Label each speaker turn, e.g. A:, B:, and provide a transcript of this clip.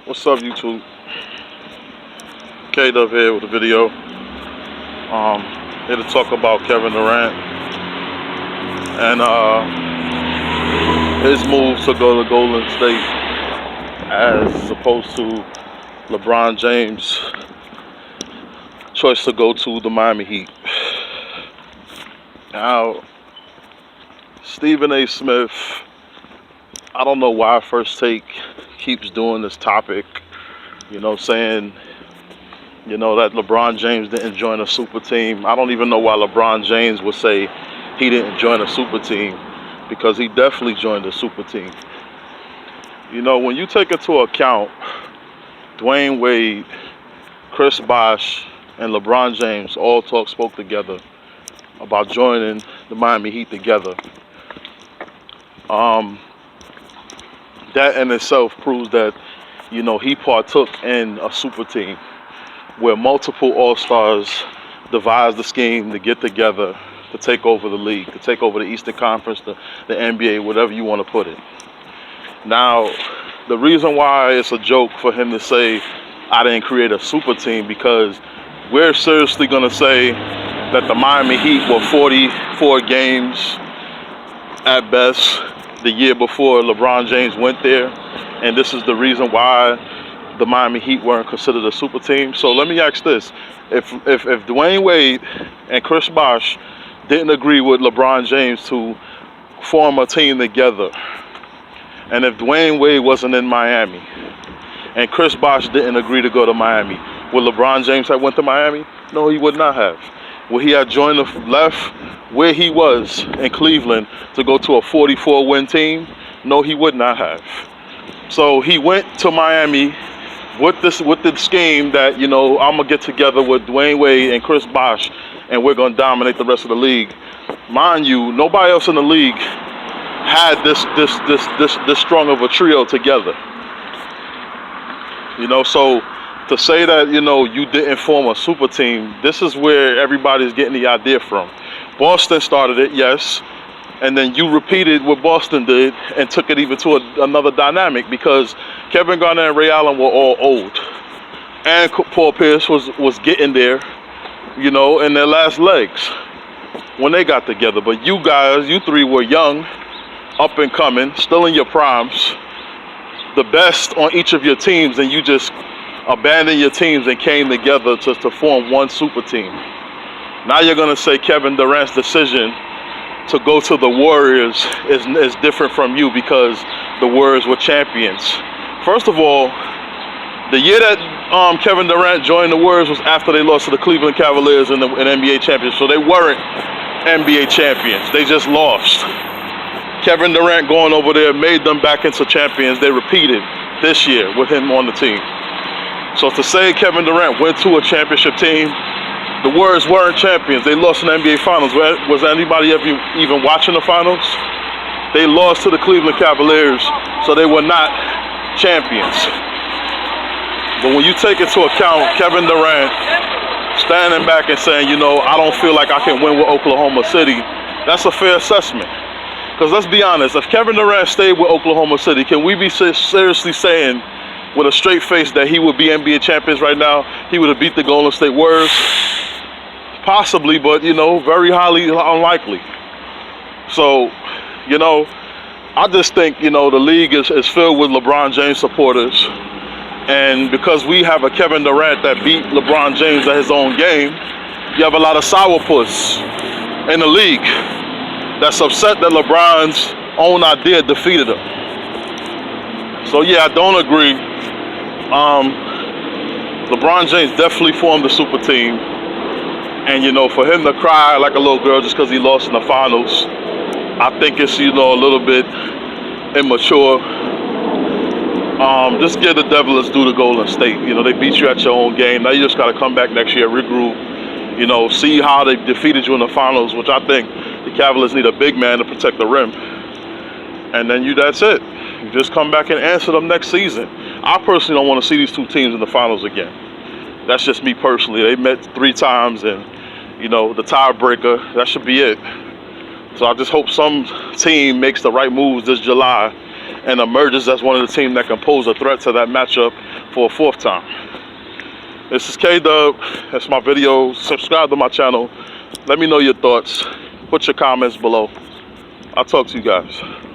A: What's up, YouTube? K-Dub here with a video. Here to talk about Kevin Durant and his move to go to Golden State as opposed to LeBron James' choice to go to the Miami Heat. Now, Stephen A. Smith, I don't know why First Take keeps doing this topic, saying, that LeBron James didn't join a super team. I don't even know why LeBron James would say he didn't join a super team, because he definitely joined a super team. When you take into account Dwayne Wade, Chris Bosh, and LeBron James all spoke together about joining the Miami Heat together, that in itself proves that, he partook in a super team where multiple All-Stars devised the scheme to get together to take over the league, to take over the Eastern Conference, the NBA, whatever you want to put it. Now, the reason why it's a joke for him to say, I didn't create a super team, because we're seriously going to say that the Miami Heat were 44 games at best the year before LeBron James went there, and this is the reason why the Miami Heat weren't considered a super team. So let me ask this: if Dwayne Wade and Chris Bosh didn't agree with LeBron James to form a team together, and if Dwayne Wade wasn't in Miami and Chris Bosh didn't agree to go to Miami, would LeBron James have went to Miami? No, he would not have. Would he have joined left where he was in Cleveland to go to a 44-win team? No, he would not have. So he went to Miami with the scheme that, I'm gonna get together with Dwayne Wade and Chris Bosh, and we're gonna dominate the rest of the league. Mind you, nobody else in the league had this strong of a trio together. So to say that, you didn't form a super team, this is where everybody's getting the idea from. Boston started it, yes, and then you repeated what Boston did and took it even to another dynamic, because Kevin Garnett and Ray Allen were all old, and Paul Pierce was getting there, in their last legs when they got together. But you three were young, up and coming, still in your primes, the best on each of your teams, and you just abandoned your teams and came together to form one super team. Now you're going to say Kevin Durant's decision to go to the Warriors is different from you because the Warriors were champions. First of all, the year that Kevin Durant joined the Warriors was after they lost to the Cleveland Cavaliers in NBA championship, so they weren't NBA champions. They just lost. Kevin Durant going over there made them back into champions. They repeated this year with him on the team. So to say Kevin Durant went to a championship team, the Warriors weren't champions. They lost in the NBA Finals. Was anybody ever even watching the Finals? They lost to the Cleveland Cavaliers, so they were not champions. But when you take into account Kevin Durant standing back and saying, I don't feel like I can win with Oklahoma City, that's a fair assessment. Because let's be honest, if Kevin Durant stayed with Oklahoma City, can we be seriously saying with a straight face that he would be NBA champions right now? He would have beat the Golden State Warriors? Possibly, but, very highly unlikely. So, I just think, the league is filled with LeBron James supporters. And because we have a Kevin Durant that beat LeBron James at his own game, you have a lot of sourpuss in the league that's upset that LeBron's own idea defeated him. So, yeah, I don't agree. LeBron James definitely formed a super team. And, for him to cry like a little girl just because he lost in the finals, I think it's, a little bit immature. Just give the devil his due to Golden State. They beat you at your own game. Now you just got to come back next year, regroup, see how they defeated you in the finals, which I think the Cavaliers need a big man to protect the rim. And then that's it. You just come back and answer them next season. I personally don't want to see these two teams in the finals again. That's just me personally. They met 3 times, and, the tiebreaker, that should be it. So I just hope some team makes the right moves this July and emerges as one of the teams that can pose a threat to that matchup for a fourth time. This is K-Dub. That's my video. Subscribe to my channel. Let me know your thoughts. Put your comments below. I'll talk to you guys.